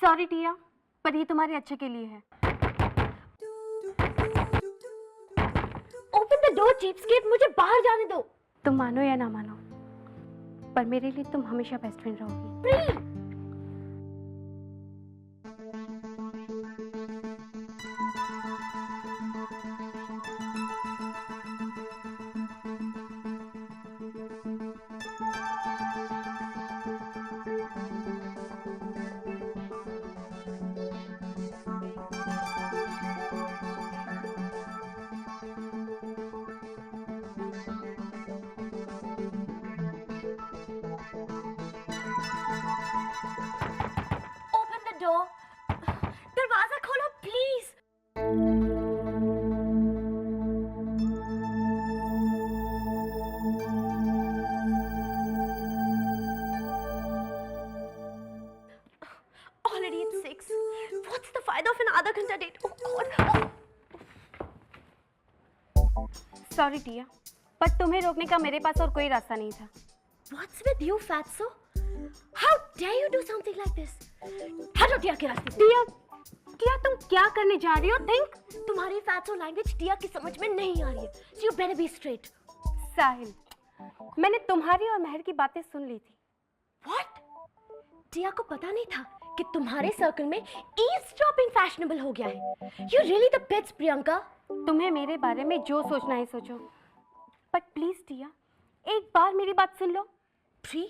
Sorry टिया, पर ये तुम्हारे अच्छे के लिए है। ओपन द डोर चीपस्केट, मुझे बाहर जाने दो। तुम मानो या ना मानो, पर मेरे लिए तुम हमेशा बेस्ट फ्रेंड रहोगी। प्लीज। दरवाजा खोलो please. Already it's 6. What's the फायदा of an आधा घंटा डेट? Oh God. सॉरी टिया, पर तुम्हें रोकने का मेरे पास और कोई रास्ता नहीं था। What's with you, Fatso? How dare you do something like this? हटो टिया के रास्ते से। टिया, टिया तुम क्या करने जा रही हो? थिंक। तुम्हारी फैट्सो लैंग्वेज टिया की समझ में नहीं आ रही है। So you better be straight. साहिल, मैंने तुम्हारी और महर की बातें सुन ली थी। What? टिया को पता नहीं था कि तुम्हारे सर्कल में eavesdropping fashionable हो गया है। You really the best, Priyanka. तुम्हें मेरे बारे में जो सोचना है सोचो, बट प्लीज टिया, एक बार मेरी बात सुन लो। प्री,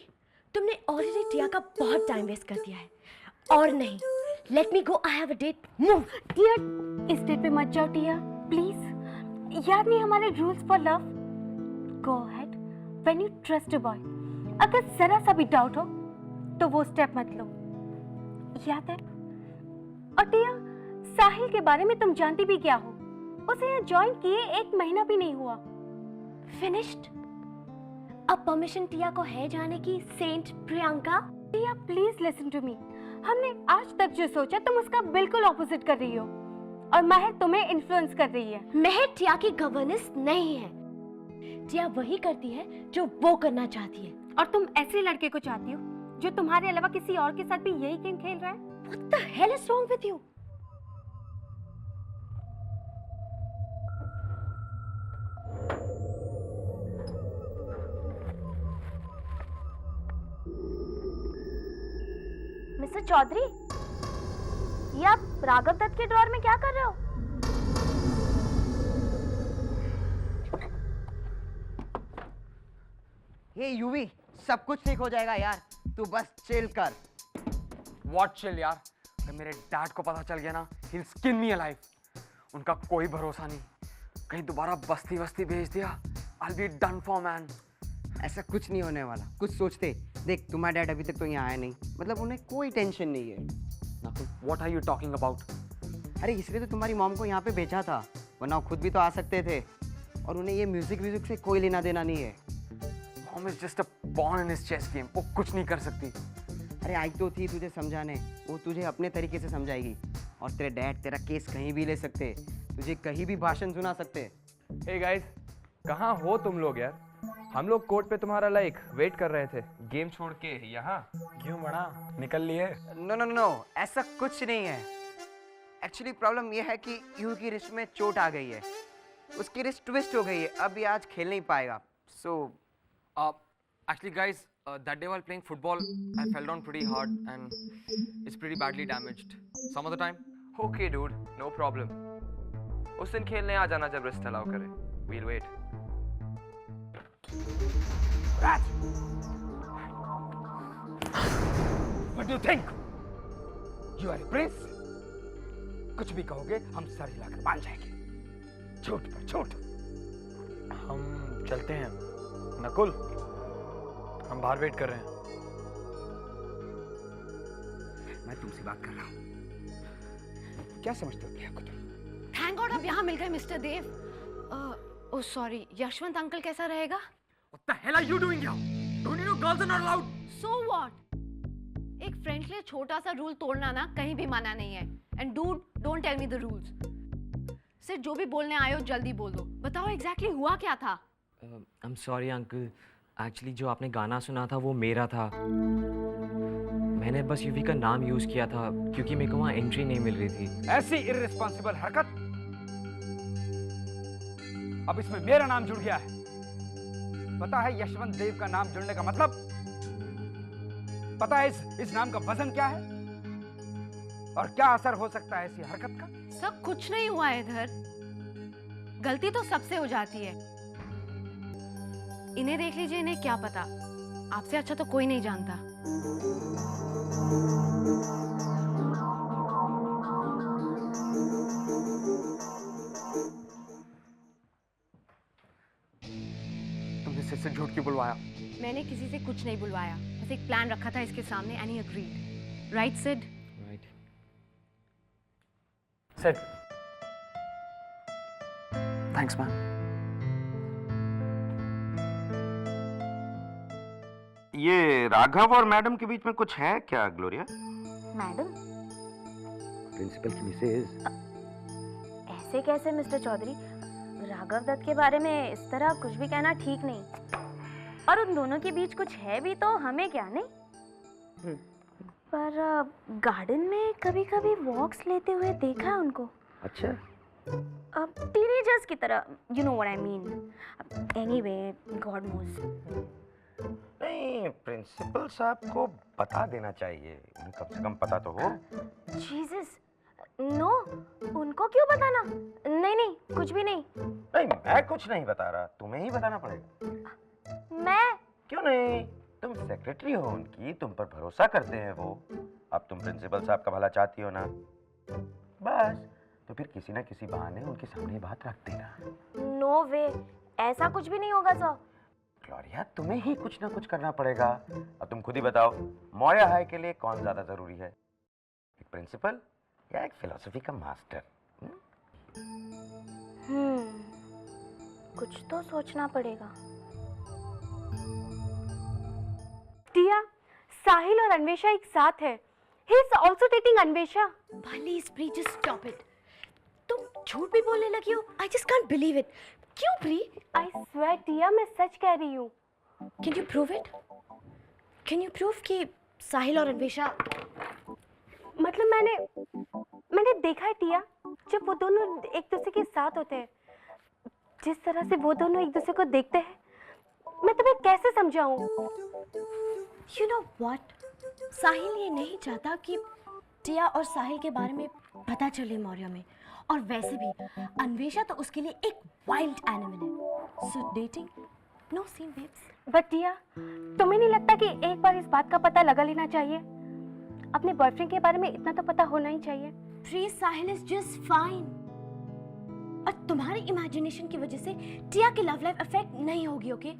तुमने ऑलरेडी टिया का बहुत टाइम वेस्ट कर दिया है। और नहीं, let me go, I have a date, move. Tia, इस डेट पे मत जाओ टिया, प्लीज। याद नहीं हमारे rules for love? Go ahead when you trust a boy. अगर जरा सा भी डाउट हो तो वो स्टेप मत लो, याद है? और टिया, साहिल के बारे में तुम जानती भी क्या हो? उसे यहाँ ज्वाइन किए 1 महीना भी नहीं हुआ। फिनिश्ड? अब परमिशन टिया को है जाने की, saint Priyanka. Tia please listen to me. हमने आज तक जो सोचा तुम उसका बिल्कुल ऑपोजिट कर रही हो, और महर तुम्हें इन्फ्लुएंस कर रही है। महर टिया की गवर्नेंस नहीं है। टिया वही करती है जो वो करना चाहती है। और तुम ऐसे लड़के को चाहती हो जो तुम्हारे अलावा किसी और के साथ भी यही गेम खेल रहा है? What the hell is wrong with you? Mister Chaudhary, ये आप राघव दत्त के ड्रॉअर में क्या कर रहे हो? हे यूवी, सब कुछ ठीक हो जाएगा यार, तू बस चिल कर। What chill यार? अगर मेरे डैड को पता चल गया ना, he'll skin me alive. उनका कोई भरोसा नहीं, कहीं दोबारा बस्ती वस्ती भेज दिया, I'll be done for man. ऐसा कुछ नहीं होने वाला, कुछ सोचते। देख, तुम्हारा डैड अभी तक तो यहाँ आया नहीं, मतलब उन्हें कोई टेंशन नहीं है। Nakul, what are you talking about? अरे इसलिए तो तुम्हारी मॉम को यहाँ पे भेजा था, वरना खुद भी तो आ सकते थे। और उन्हें ये म्यूजिक से कोई लेना देना नहीं है। Mom is just a pawn in his chess game. वो कुछ नहीं कर सकती। अरे आई तो थी तुझे समझाने, वो तुझे अपने तरीके से समझाएगी। और तेरे डैड तेरा केस कहीं भी ले सकते, तुझे कहीं भी भाषण सुना सकते। हे गाइस, कहाँ हो तुम लोग यार? हम लोग कोर्ट पे तुम्हारा वेट कर रहे थे। गेम छोड़ के यहाँ क्यों बड़ा निकल लिए? नो नो नो, ऐसा कुछ नहीं है। एक्चुअली प्रॉब्लम ये है कि यू की रिस्ट में चोट आ गई है, उसकी रिस्ट ट्विस्ट हो गई है, अब ये आज खेल नहीं पाएगा। सो Actually guys, that day while playing football, I fell down pretty hard and it's pretty badly damaged. Some other time? Okay dude, no problem. उस दिन खेलने आ जाना जब रिस्ट अलाउ करे। We'll wait. What do you think? You are a prince? कुछ भी कहोगे हम सर हिलाकर मान जाएंगे। झूठ पर झूठ। हम चलते हैं। नकुल, हम बाहर वेट कर रहे हैं। मैं तुमसे बात कर रहा हूँ। क्या समझते हो प्रिया को तुम? थैंक गॉड आप यहाँ मिल गए मिस्टर देव। ओह सॉरी, यशवंत अंकल कैसा रहेगा? What the hell are you doing here? Don't you know girls are not allowed? So what? एक फ्रेंड के लिए छोटा सा रूल तोड़ना ना कहीं भी मना नहीं है। And dude, don't tell me the rules. सिर्फ जो भी बोलने आए हो जल्दी बोल दो। बताओ एग्जैक्टली हुआ क्या था? I am sorry uncle, actually जो आपने गाना सुना था वो मेरा था। मैंने बस यूवी का नाम यूज़ किया था क्योंकि मेरे को वहाँ एंट्री नहीं मिल रही थी। ऐसी इररिस्पॉन्सिबल हरकत, अब इसमें मेरा नाम जुड़ गया है। पता है यशवंत देव का नाम जुड़ने का मतलब? पता है इस नाम का वजन क्या है और क्या असर हो सकता है ऐसी हरकत का? सब कुछ नहीं हुआ है इधर, गलती तो सबसे हो जाती है। इन्हें देख लीजिए, इन्हें क्या पता, आपसे अच्छा तो कोई नहीं जानता। तुमने सिर से झूठ क्यों बुलवाया? मैंने किसी से कुछ नहीं बुलवाया, बस एक प्लान रखा था इसके सामने and he agreed. Right Sid? Right. Sid, thanks ma'am. ये राघव और मैडम के बीच में कुछ है क्या ग्लोरिया? मैडम, प्रिंसिपल की मिसेज। ऐसे कैसे मिस्टर चौधरी? राघव दत्त के बारे में इस तरह कुछ भी कहना ठीक नहीं। और उन दोनों के बीच कुछ है भी तो हमें क्या, नहीं? पर गार्डन में कभी-कभी वॉक्स लेते हुए देखा है उनको। अच्छा। अब टीनेजर्स की तरह, you know what I mean. Anyway, God knows. नहीं, प्रिंसिपल साहब को बता देना चाहिए, उन्हें कम से कम पता तो हो। जीसस, नो, उनको क्यों बताना? नहीं नहीं, कुछ भी नहीं। नहीं, मैं कुछ नहीं बता रहा, तुम्हें ही बताना पड़ेगा। मैं? क्यों नहीं, तुम सेक्रेटरी हो उनकी, तुम पर भरोसा करते हैं वो। अब तुम प्रिंसिपल साहब का भला चाहती हो ना, बस तो फिर किसी ना किसी बहाने उनके सामने बात रख देना। नो वे, ऐसा कुछ भी नहीं होगा सर। ग्लोरिया, तुम्हें ही कुछ ना कुछ करना पड़ेगा। अब तुम खुद ही बताओ, मोया हाई के लिए कौन ज्यादा जरूरी है, एक प्रिंसिपल या एक फिलॉसफी का मास्टर? कुछ तो सोचना पड़ेगा। टिया, साहिल और अन्वेषा एक साथ है। He is also dating Anvesha. Please, Pri, just stop it. तुम झूठ भी बोलने लगी हो? I just can't believe it. क्यों Pri? I swear टिया, मैं सच कह रही हूँ। Can you prove it? Can you prove कि साहिल और अन्वेषा? मतलब मैंने देखा है टिया, जब वो दोनों एक दूसरे के साथ होते हैं, जिस तरह से वो दोनों एक दूसरे को देखते हैं, मैं तुम्हें कैसे समझाऊं? You know what? साहिल ये नहीं चाहता कि टिया और साहिल के बारे में पता चले मौर्य में, और वैसे भी अन्वेषा तो उसके लिए एक वाइल्ड एनिमल है। So dating, no scene babes. But Tia, तुम्हें नहीं लगता कि एक बार इस बात का पता लगा लेना चाहिए? अपने बॉयफ्रेंड के बारे में इतना तो पता होना ही चाहिए। Pri, Sahil is just fine. और तुम्हारी इमेजिनेशन की वजह से टिया की लव लाइफ अफेक्ट नहीं होगी, ओके?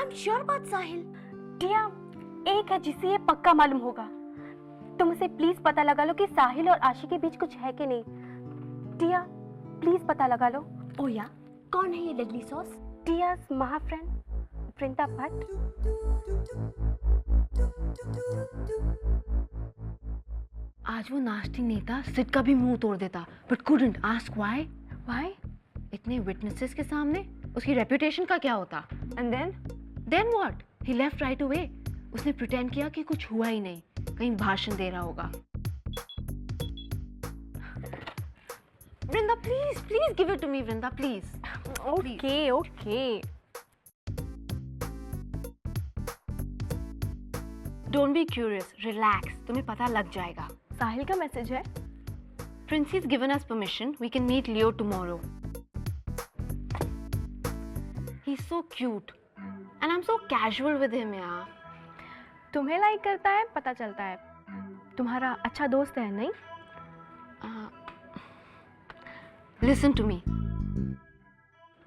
I'm sure about साहिल। टिया, एक है जिसे ये पक्का मालूम होगा। तुम उसे प्लीज पता लगा लो कि साहिल और आशी के बीच कुछ है कि नहीं। टिया, प्लीज पता लगा लो। ओ या, कौन है ये डेडली सॉस? टिया's महा फ्रेंड वृंदा भट्ट। आज वो नास्टी नेता सिड का भी मुंह तोड़ देता, but couldn't ask why? Why? इतने विटनेसेस के सामने उसकी रेपुटेशन का क्या होता? And Then what? He left right away. उसने प्रिटेंड किया कि कुछ हुआ ही नहीं, कहीं भाषण दे रहा होगा। Vrinda, please please give it to me, Vrinda please. Okay okay. Don't be curious, relax, तुम्हें पता लग जाएगा। साहिल का मैसेज है। Prince's given us permission. We can meet Leo tomorrow. He's so cute, and I'm so casual with him, यार। तुम्हें like करता है, पता चलता है। तुम्हारा अच्छा दोस्त है, नहीं? Listen to me.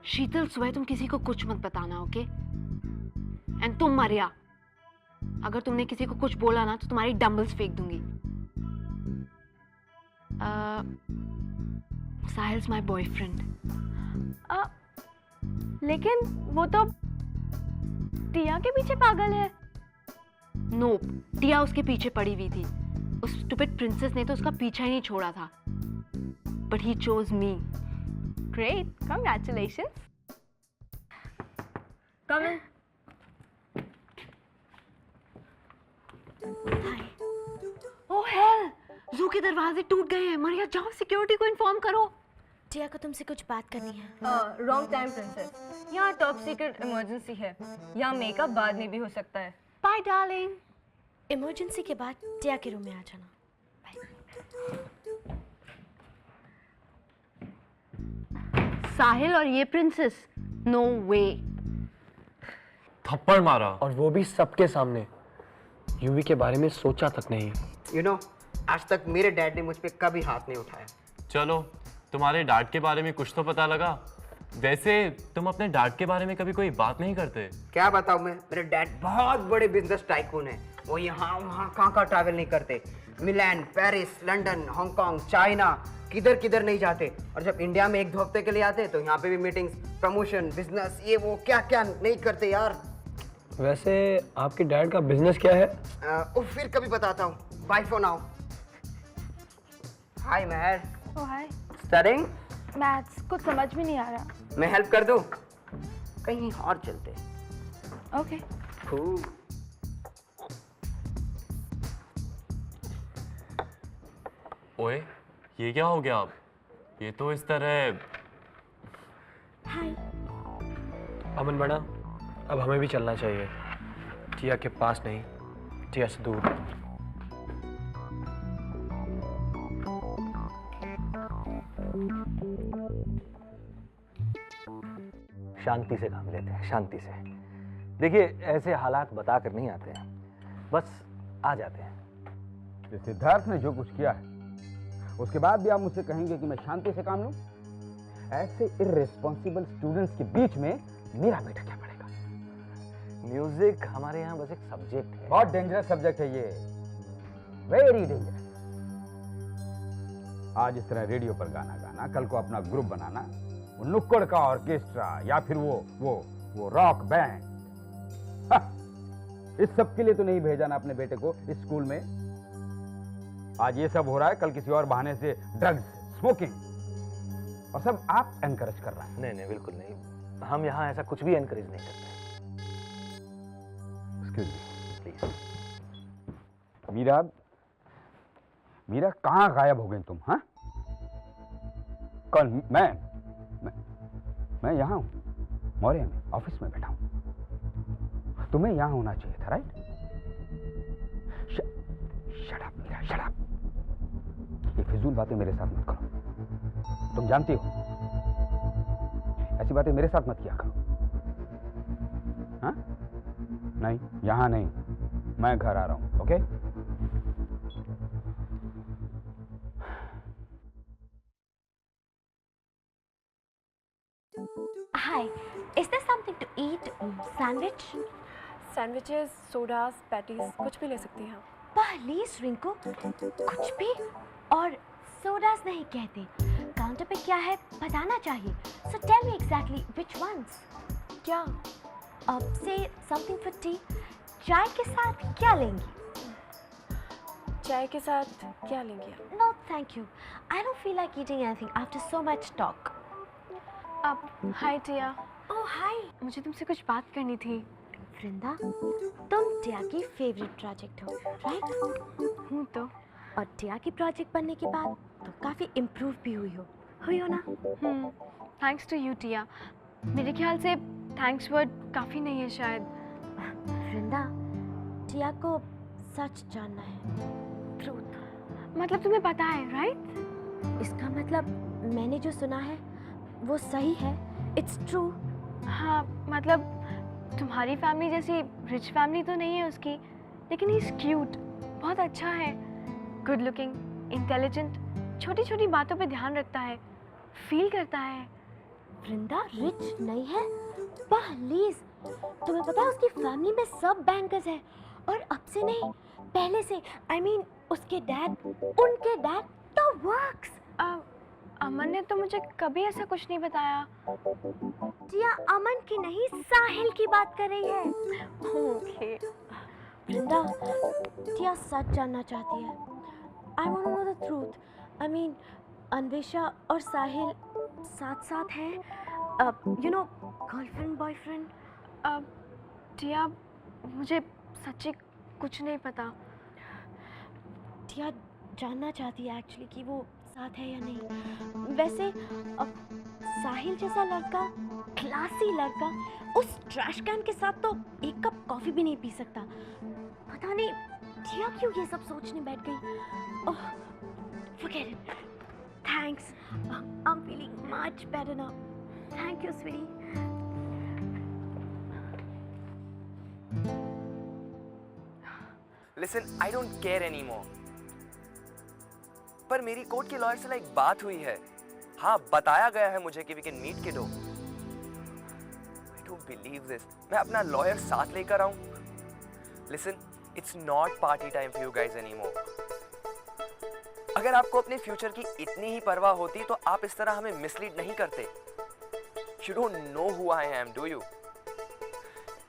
शीतल, सुबह तुम किसी को कुछ मत बताना, ओके? एंड तुम मरिया, अगर तुमने किसी को कुछ बोला ना तो तुम्हारी डंबल्स फेंक दूंगी। Sahil's my boyfriend. लेकिन वो तो टिया के पीछे पागल है। नो, टिया उसके पीछे पड़ी हुई थी। उस स्टूपिड प्रिंसेस ने तो उसका पीछा ही नहीं छोड़ा था। But he chose me. Great, congratulations. Come in. Oh hello, जू के दरवाजे टूट गए हैं। मरिया जाओ सिक्योरिटी को इन्फॉर्म करो। टिया को तुमसे कुछ बात करनी है। रॉन्ग टाइम प्रिंसेस, यहाँ टॉप सीक्रेट इमरजेंसी है, यहाँ मेकअप बाद में भी हो सकता है। Bye darling. इमरजेंसी के बाद टिया के रूम में आ जाना। साहिल और ये प्रिंसेस, नो वे। थप्पड़ मारा। और वो भी सबके सामने। यूवी के बारे में सोचा तक नहीं। यू नो, आज तक मेरे डैड ने मुझ पे कभी हाथ नहीं उठाया। चलो, तुम्हारे डैड के बारे में कुछ तो पता लगा। वैसे तुम अपने डैड के बारे में कभी कोई बात नहीं करते? क्या बताऊं मैं, मेरे डैड बहुत बड़े बिजनेस टाइकून हैं। वो यहाँ वहाँ कहाँ ट्रैवल नहीं करते। मिलान, पेरिस, लंदन, हांगकांग, चाइना, किधर किधर नहीं जाते। और जब इंडिया में 1-2 हफ्ते के लिए आते तो यहाँ पे भी मीटिंग्स, प्रमोशन, बिजनेस, ये वो क्या क्या नहीं करते यार। वैसे आपके डैड का बिजनेस क्या है? फिर कभी बताता हूँ। Bye for now. Hi Mehar. Oh hi. Studying? Maths कुछ समझ में नहीं आ रहा। मैं हेल्प कर दूँ? कहीं और चलते। ओके। ओए, ये क्या हो गया? ये तो इस तरह। अमन बड़ा, अब हमें भी चलना चाहिए। टिया के पास नहीं, टिया से दूर। शांति से काम लेते हैं, शांति से। देखिए, ऐसे हालात बता कर नहीं आते हैं, बस आ जाते हैं। ये सिद्धार्थ ने जो कुछ किया है, उसके बाद भी आप मुझसे कहेंगे कि मैं शांति से काम लूं? ऐसे इर्रेस्पॉन्सिबल स्टूडेंट्स के बीच में मेरा बेटा क्या पड़ेगा? म्यूजिक हमारे यहाँ बस एक सब्जेक्ट है। बहुत डेंजरस सब्जेक्ट है ये, वेरी डेंजरस। आज इस तरह रेडियो पर गाना गाना, कल को अपना ग्रुप बनाना, वो नुक्कड़ का ऑर्केस्ट्रा या फिर वो रॉक बैंड। इस सब के लिए तो नहीं भेजा ना अपने बेटे को इस स्कूल में। आज ये सब हो रहा है, कल किसी और बहाने से ड्रग्स, स्मोकिंग, और सब आप एनकरेज कर रहे हैं। नहीं नहीं, बिल्कुल नहीं, हम यहाँ ऐसा कुछ भी एनकरेज नहीं करते। Excuse me please. मीरा कहाँ गायब हो गई तुम? हाँ, कल मैं यहाँ हूँ, मौर्य में ऑफिस में बैठा हूँ। तुम्हें यहाँ होना चाहिए था, right? Shut up Meera, shut up. ये फिजूल बातें मेरे साथ मत करो, तुम जानती हो। ऐसी बातें मेरे साथ मत किया करो। हाँ? नहीं, यहाँ नहीं, मैं घर आ रहा हूँ। Okay? Hi, is there something to eat? Sandwich? Sandwiches, sodas, patties कुछ भी ले सकती हैं। प्लीज रिंकू, कुछ भी। और सोडास नहीं कहते, काउंटर पे क्या है बताना चाहिए। So tell me exactly which ones? क्या? Say something for tea. चाय के साथ क्या लेंगी? चाय के साथ क्या लेंगे? No, thank you. I don't feel like eating anything after so much talk. Hi Tiya. Oh, hi. मुझे तुमसे कुछ बात करनी थी। वृंदा, तुम टिया की फेवरेट प्रोजेक्ट हो, राइट? हूँ तो। और टिया की प्रोजेक्ट बनने के बाद तो काफी इम्प्रूव भी हुई हो ना? Thanks to you Tia. मेरे ख्याल से थैंक्स वर्ड काफ़ी नहीं है शायद। वृंदा, टिया को सच जानना है, ट्रूथ। मतलब तुम्हें पता है, राइट? इसका मतलब मैंने जो सुना है वो सही है, इट्स ट्रू। हाँ, मतलब तुम्हारी फैमिली जैसी रिच फैमिली तो नहीं है उसकी, लेकिन ही इज क्यूट, बहुत अच्छा है, गुड लुकिंग, इंटेलिजेंट, छोटी छोटी बातों पे ध्यान रखता है, फील करता है। वृंदा रिच नहीं है? प्लीज, तुम्हें पता है उसकी फैमिली में सब बैंकर्स हैं, और अब से नहीं, पहले से। I mean, उसके डैड, उनके डैड तो वर्क्स। अमन ने तो मुझे कभी ऐसा कुछ नहीं बताया। टिया अमन की नहीं, साहिल की बात कर रही है। ओके। वृंदा, टिया सच जानना चाहती है। I want to know the truth. I mean, Anvesha और साहिल साथ साथ हैं, यू नो, गर्लफ्रेंड बॉयफ्रेंड? टिया, मुझे सच्ची कुछ नहीं पता। टिया जानना चाहती है एक्चुअली कि वो साथ है या नहीं। वैसे साहिल जैसा लड़का, क्लासी लड़का, उस ट्रैश कैन के साथ तो एक कप कॉफी भी नहीं पी सकता। पता नहीं टिया क्यों ये सब सोचने बैठ गई। ओह, forget it. Thanks. I'm feeling much better now. Thank you, sweetie. Listen, I don't care anymore. पर मेरी कोर्ट के लॉयर से एक बात हुई है। हाँ, बताया गया है मुझे कि we can meet kiddo. I don't believe this. मैं अपना लॉयर साथ लेकर आऊं? Listen, it's not party time for you guys anymore. अगर आपको अपने फ्यूचर की इतनी ही परवाह होती तो आप इस तरह हमें मिसलीड नहीं करते। You don't know who I am, do you?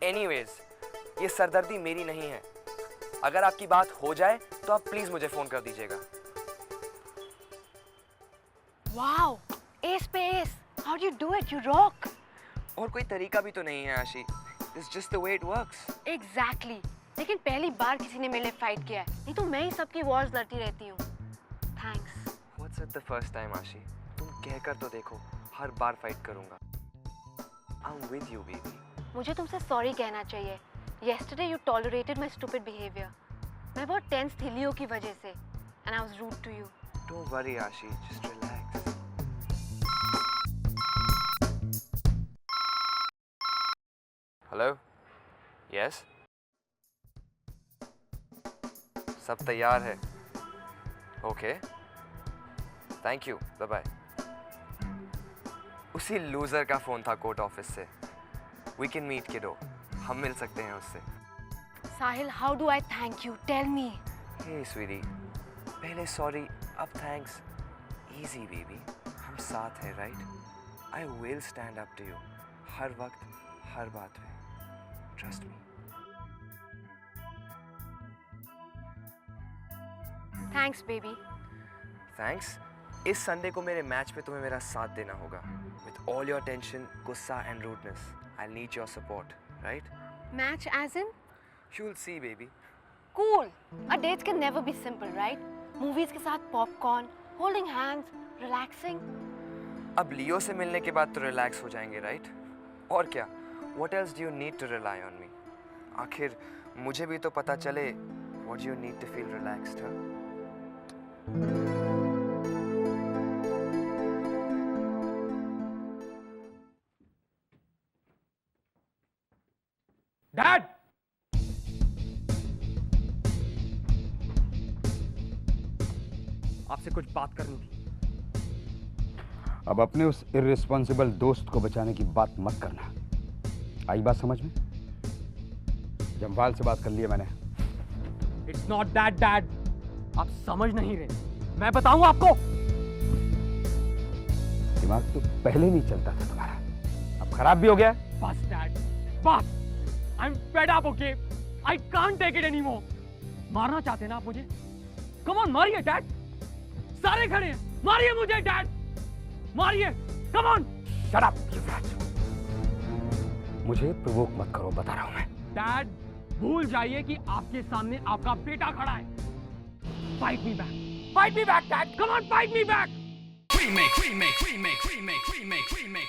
Anyways, ये सरदर्दी मेरी नहीं है। अगर आपकी बात हो जाए तो आप प्लीज मुझे फोन कर दीजिएगा। Wow, ace पे ace. How do you do it? You rock. और कोई तरीका भी तो नहीं है आशी। It's just the way it works. Exactly. लेकिन पहली बार किसी ने मेरे लिए फाइट किया है, नहीं तो मैं ही सबकी वॉर्स लड़ती रहती हूँ। Thanks. What's it the first time, आशी? तुम कहकर तो देखो, हर बार फाइट करूंगा। I'm with you, baby. मुझे तुमसे सॉरी कहना चाहिए। Yesterday you tolerated my stupid behavior. मैं बहुत टेंस थी लियो की वजह से, and I was rude to you. Don't worry, आशी, just relax. Hello? Yes? सब तैयार है। Okay. Thank you. Bye bye. उसी लूजर का फोन था कोर्ट ऑफिस से। We can meet kiddo. हम मिल सकते हैं उससे। Sahil, how do I thank you? Tell me. Hey sweetie, पहले सॉरी, अब थैंक्स। Easy baby. हम साथ हैं, right? I will stand up to you. हर वक्त, हर बात में। Trust me. Thanks, baby. Thanks. इस संडे को मेरे मैच पे तुम्हें मेरा साथ देना होगा। With all your tension, गुस्सा and rudeness, I'll need your support, right? Match as in? You'll see, baby. Cool. Our dates can never be simple, right? Movies के साथ popcorn, holding hands, relaxing. अब लियो से मिलने के बाद तो रिलैक्स हो जाएंगे, right? और क्या? What else do you need to rely on me? आखिर मुझे भी तो पता चले what do you need to feel relaxed, huh? Dad! आपसे कुछ बात करनी थी। अब अपने उस इर्रिस्पॉन्सिबल दोस्त को बचाने की बात मत करना। आई बात समझ में? जम्वाल से बात कर लिया मैंने। It's not that dad. आप समझ नहीं रहे। मैं बताऊं आपको। दिमाग तो पहले नहीं चलता था तुम्हारा, अब खराब भी हो गया। बस डैड, बस। I am fed up, okay? I can't take it anymore. मारना चाहते ना आप मुझे? कम ऑन, मारिए डैड। सारे खड़े हैं, मारिए मुझे डैड, मारिए, come on. Shut up Yuvraj, मुझे प्रोवोक मत करो, बता रहा हूं मैं। डैड, भूल जाइए कि आपके सामने आपका बेटा खड़ा है। Fight me back dad, come on, fight me back. Remake, remake, remake, remake, remake, remake.